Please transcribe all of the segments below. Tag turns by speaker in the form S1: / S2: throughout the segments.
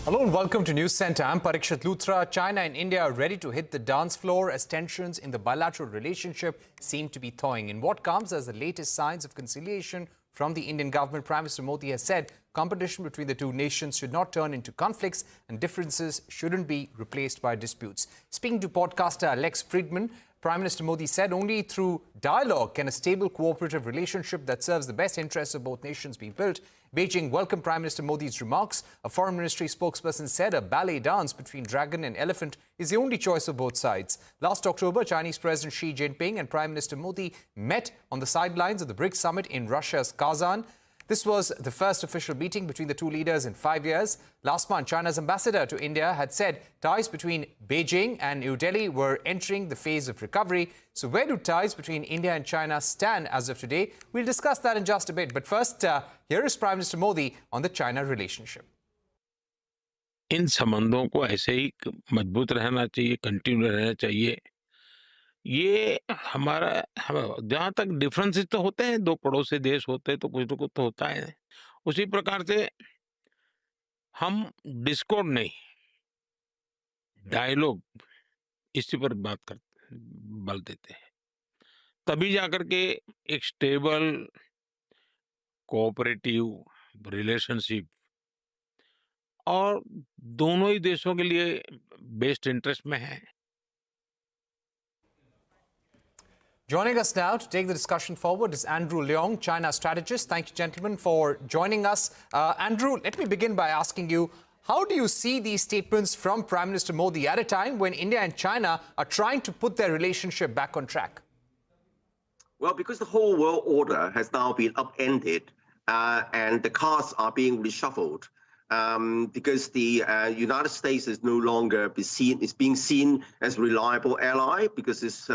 S1: Hello and welcome to Newscentre. I'm Parikshit Luthra. China and India are ready to hit the dance floor as tensions in the bilateral relationship seem to be thawing. In what comes as the latest signs of conciliation from the Indian government, Prime Minister Modi has said competition between the two nations should not turn into conflicts and differences shouldn't be replaced by disputes. Speaking to podcaster Alex Friedman, Prime Minister Modi said only through dialogue can a stable cooperative relationship that serves the best interests of both nations be built. Beijing welcomed Prime Minister Modi's remarks. A foreign ministry spokesperson said a ballet dance between dragon and elephant is the only choice of both sides. Last October, Chinese President Xi Jinping and Prime Minister Modi met on the sidelines of the BRICS summit in Russia's Kazan. This was the first official meeting between the two leaders in 5 years. Last month, China's ambassador to India had said ties between Beijing and New Delhi were entering the phase of recovery. So where do ties between India and China stand as of today? We'll discuss that in just a bit. But first, here is Prime Minister Modi on the China relationship.
S2: इन संबंधों को ऐसे ही मजबूत रहना चाहिए, continue रहना चाहिए। ये हमारा जहाँ तक डिफरेंसेस तो होते हैं, दो पड़ोसी देश होते हैं तो कुछ न कुछ तो होता है। उसी प्रकार से हम डिस्कॉर्ड नहीं, डायलॉग इसी पर बल देते हैं। तभी जाकर के एक स्टेबल कोऑपरेटिव रिलेशनशिप और दोनों ही देशों के लिए बेस्ट इंटरेस्ट में है।
S1: Joining us now to take the discussion forward is Andrew Leong, China strategist. Thank you, gentlemen, for joining us. Andrew, let me begin by asking you, how do you see these statements from Prime Minister Modi at a time when India and China are trying to put their relationship back on track?
S3: Well, because the whole world order has now been upended and the cards are being reshuffled, because the United States is no longer being seen as a reliable ally because it's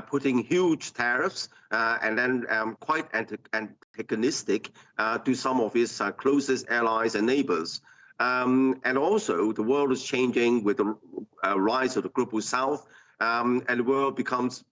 S3: putting huge tariffs and then quite antagonistic to some of its closest allies and neighbors. And also, the world is changing with the rise of the global south, and the world becomes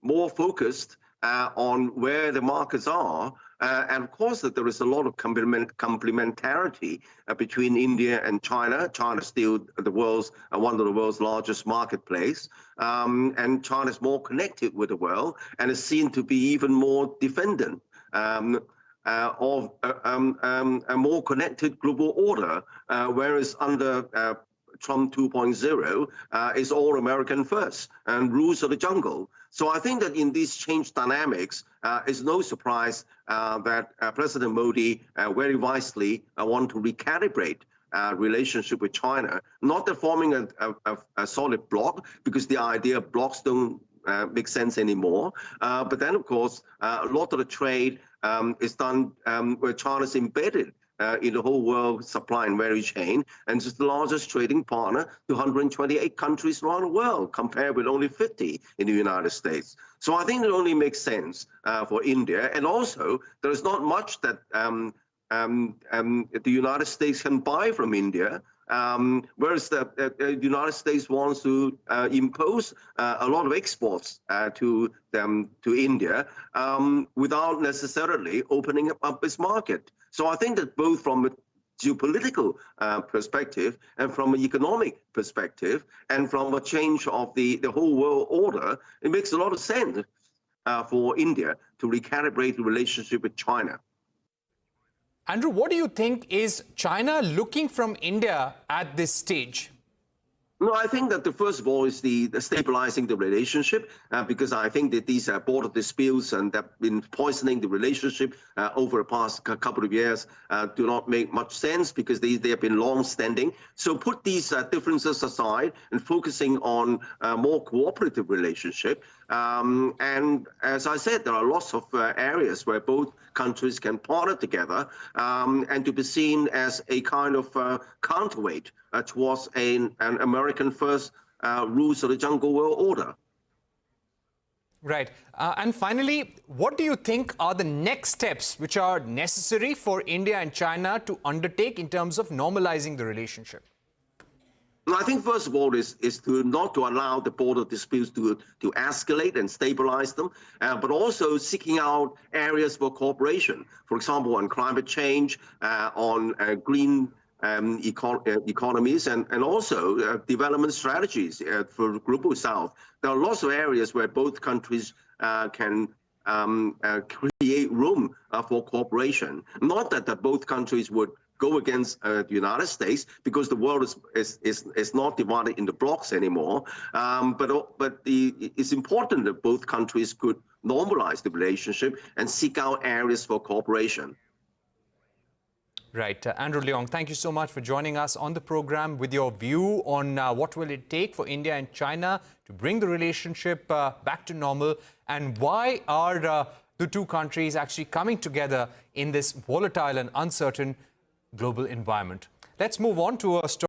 S3: more focused on where the markets are. And of course, that there is a lot of complementarity between India and China. China is still one of the world's largest marketplace, and China is more connected with the world and is seen to be even more dependent of a more connected global order, whereas under Trump 2.0 is all American first and rules of the jungle. So I think that in these changed dynamics, it's no surprise that President Modi very wisely want to recalibrate relationship with China, not that forming a solid bloc, because the idea of blocs don't make sense anymore. But then, of course, a lot of the trade is done where China is embedded in the whole world supply and value chain, and it's the largest trading partner to 128 countries around the world, compared with only 50 in the United States. So I think it only makes sense for India, and also there is not much that the United States can buy from India. Whereas the United States wants to impose a lot of exports to India without necessarily opening up its market. So I think that both from a geopolitical perspective and from an economic perspective and from a change of the whole world order, it makes a lot of sense for India to recalibrate the relationship with China.
S1: Andrew, what do you think is China looking from India at this stage?
S3: No, I think that first of all is the stabilizing the relationship, because I think that these border disputes and have been poisoning the relationship over the past couple of years do not make much sense because they have been long-standing. So put these differences aside and focusing on a more cooperative relationship. And as I said, there are lots of areas where both countries can partner together and to be seen as a kind of counterweight towards an American first rules of the jungle world order.
S1: Right. And finally, what do you think are the next steps which are necessary for India and China to undertake in terms of normalizing the relationship?
S3: I think first of all is not to allow the border disputes to escalate and stabilize them, but also seeking out areas for cooperation. For example, on climate change, on green economies and also development strategies for Global South. There are lots of areas where both countries can create room for cooperation. Not that both countries would go against the United States, because the world is not divided into blocks anymore. But it's important that both countries could normalize the relationship and seek out areas for cooperation.
S1: Right. Andrew Leong, thank you so much for joining us on the program with your view on what will it take for India and China to bring the relationship back to normal, and why are the two countries actually coming together in this volatile and uncertain global environment. Let's move on to a story